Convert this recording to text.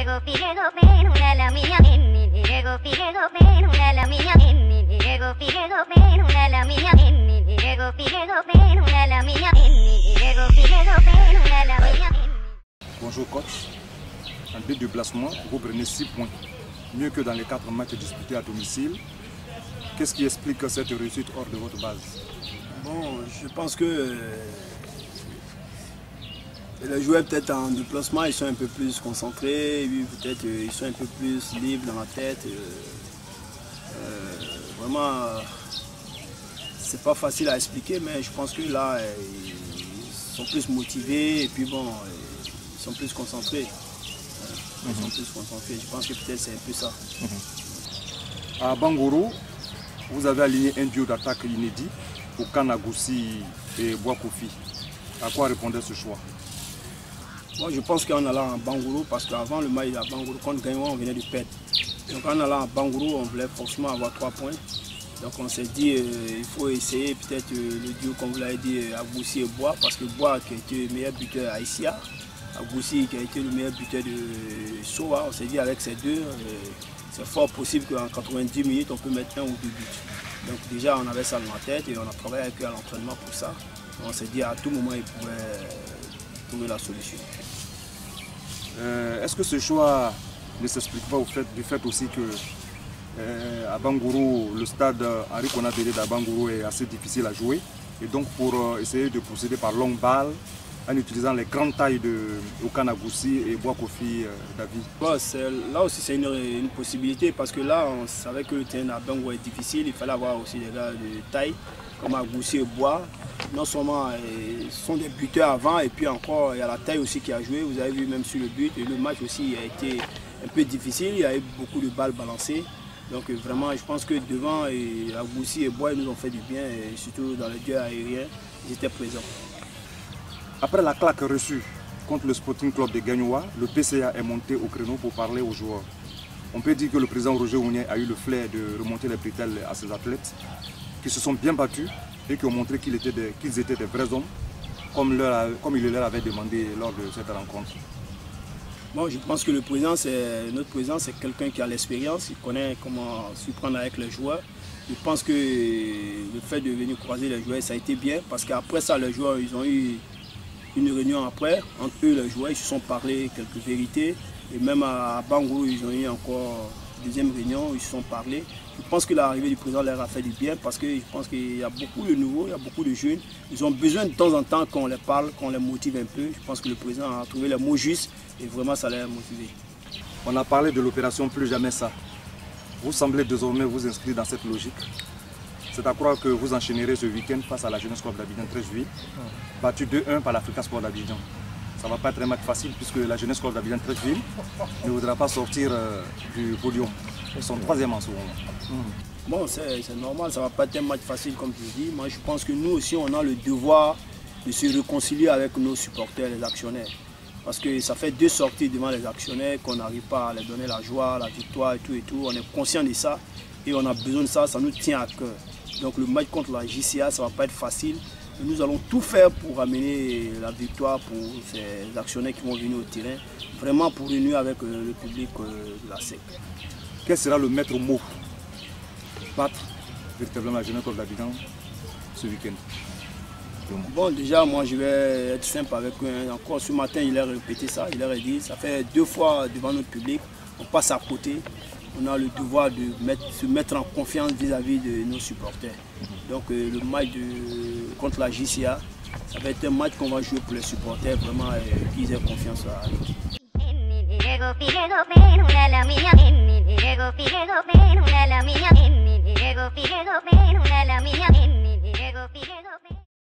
Diego Figuedo ven una la mía en Diego Figuedo ven una la mía en Diego Figuedo ven una la mía en Diego Figuedo ven una la mía en Diego Figuedo ven una la mía en. Bonjour coach. En but de placement, vous prenez 6 points, mieux que dans les 4 matchs disputés à domicile. Qu'est-ce qui explique cette réussite hors de votre base? Bon, je pense que les joueurs peut-être en déplacement, ils sont un peu plus concentrés, peut-être ils sont un peu plus libres dans la tête. Vraiment, c'est pas facile à expliquer, mais je pense que là, ils sont plus motivés et puis bon, ils sont plus concentrés. Ils sont plus concentrés. Je pense que peut-être c'est un peu ça. À Bangoro, vous avez aligné un duo d'attaque inédit, Okana Goussi et Bois Kofi. À quoi répondait ce choix? Moi, je pense qu'en allant à Bangoro, parce qu'avant le match à Bangoro, quand Gagnon, on venait de perdre. Donc en allant à Bangoro, on voulait forcément avoir 3 points. Donc on s'est dit il faut essayer peut-être le duo, comme vous l'avez dit, Agoussi et Bois, parce que Bois qui a été le meilleur buteur à Issia, Agoussi qui a été le meilleur buteur de Soa, on s'est dit avec ces deux, c'est fort possible qu'en 90 minutes on peut mettre 1 ou 2 buts. Donc déjà on avait ça dans la tête et on a travaillé avec eux à l'entraînement pour ça. Donc, on s'est dit à tout moment ils pourraient trouver la solution. Est-ce que ce choix ne s'explique pas du fait aussi que à Bangoro, le stade Henri Konaté d'Abangoro est assez difficile à jouer, et donc pour essayer de procéder par longue balle en utilisant les grandes tailles de Okana Goussi et Bois Kofi David? Bon, là aussi c'est une possibilité, parce que là on savait que le terrain à Bangoro est difficile, il fallait avoir aussi des gars de taille comme Agoussi et Bois. Non seulement ils sont des buteurs avant, et puis encore il y a la taille aussi qui a joué, vous avez vu même sur le but, et le match aussi a été un peu difficile, il y a eu beaucoup de balles balancées. Donc vraiment je pense que devant, Agoussi et Bois ils nous ont fait du bien, et surtout dans le duel aérien, ils étaient présents. Après la claque reçue contre le Sporting Club de Gagnoa, le PCA est monté au créneau pour parler aux joueurs. On peut dire que le président Roger Ounier a eu le flair de remonter les bretelles à ses athlètes, qui se sont bien battus et qui ont montré qu'ils étaient des vrais hommes, comme il leur avait demandé lors de cette rencontre. Bon, je pense que notre président, c'est quelqu'un qui a l'expérience, il connaît comment s'y prendre avec les joueurs. Je pense que le fait de venir croiser les joueurs, ça a été bien, parce qu'après ça, les joueurs, ils ont eu une réunion après, entre eux, les joueurs, ils se sont parlé quelques vérités, et même à Bangoro, ils ont eu encore une deuxième réunion, ils se sont parlé. Je pense que l'arrivée du président leur a fait du bien, parce que je pense qu'il y a beaucoup de nouveaux, il y a beaucoup de jeunes. Ils ont besoin de temps en temps qu'on les parle, qu'on les motive un peu. Je pense que le président a trouvé les mots justes et vraiment ça les a motivés. On a parlé de l'opération Plus Jamais Ça. Vous semblez désormais vous inscrire dans cette logique. C'est à croire que vous enchaînerez ce week-end face à la Jeunesse Club d'Abidjan 13 juillet, battu 2-1 par l'Africa Sport d'Abidjan. Ça ne va pas être un match facile, puisque la Jeunesse Club d'Abidjan 13 juillet ne voudra pas sortir du podium. Ils sont 3e en ce moment. Bon, c'est normal, ça ne va pas être un match facile comme je dis. Moi je pense que nous aussi on a le devoir de se réconcilier avec nos supporters, les actionnaires. Parce que ça fait 2 sorties devant les actionnaires qu'on n'arrive pas à leur donner la joie, la victoire et tout. On est conscient de ça et on a besoin de ça, ça nous tient à cœur. Donc le match contre la JCA, ça ne va pas être facile. Et nous allons tout faire pour amener la victoire pour ces actionnaires qui vont venir au terrain, vraiment pour réunir avec le public de la SEC. Quel sera le maître mot pour battre véritablement la Jeunesse Club d'Abidjan ce week-end? Bon, déjà, moi je vais être simple avec eux. Encore ce matin, il a répété ça, il leur a dit, ça fait 2 fois devant notre public, on passe à côté. On a le devoir de se mettre en confiance vis-à-vis de nos supporters. Donc le match contre la JCA, ça va être un match qu'on va jouer pour les supporters, vraiment qu'ils aient confiance à l'équipe. Diego Figuedo ven una la mía en Diego Figuedo ven una la mía en Diego Figuedo ven una la mía en Diego Figuedo.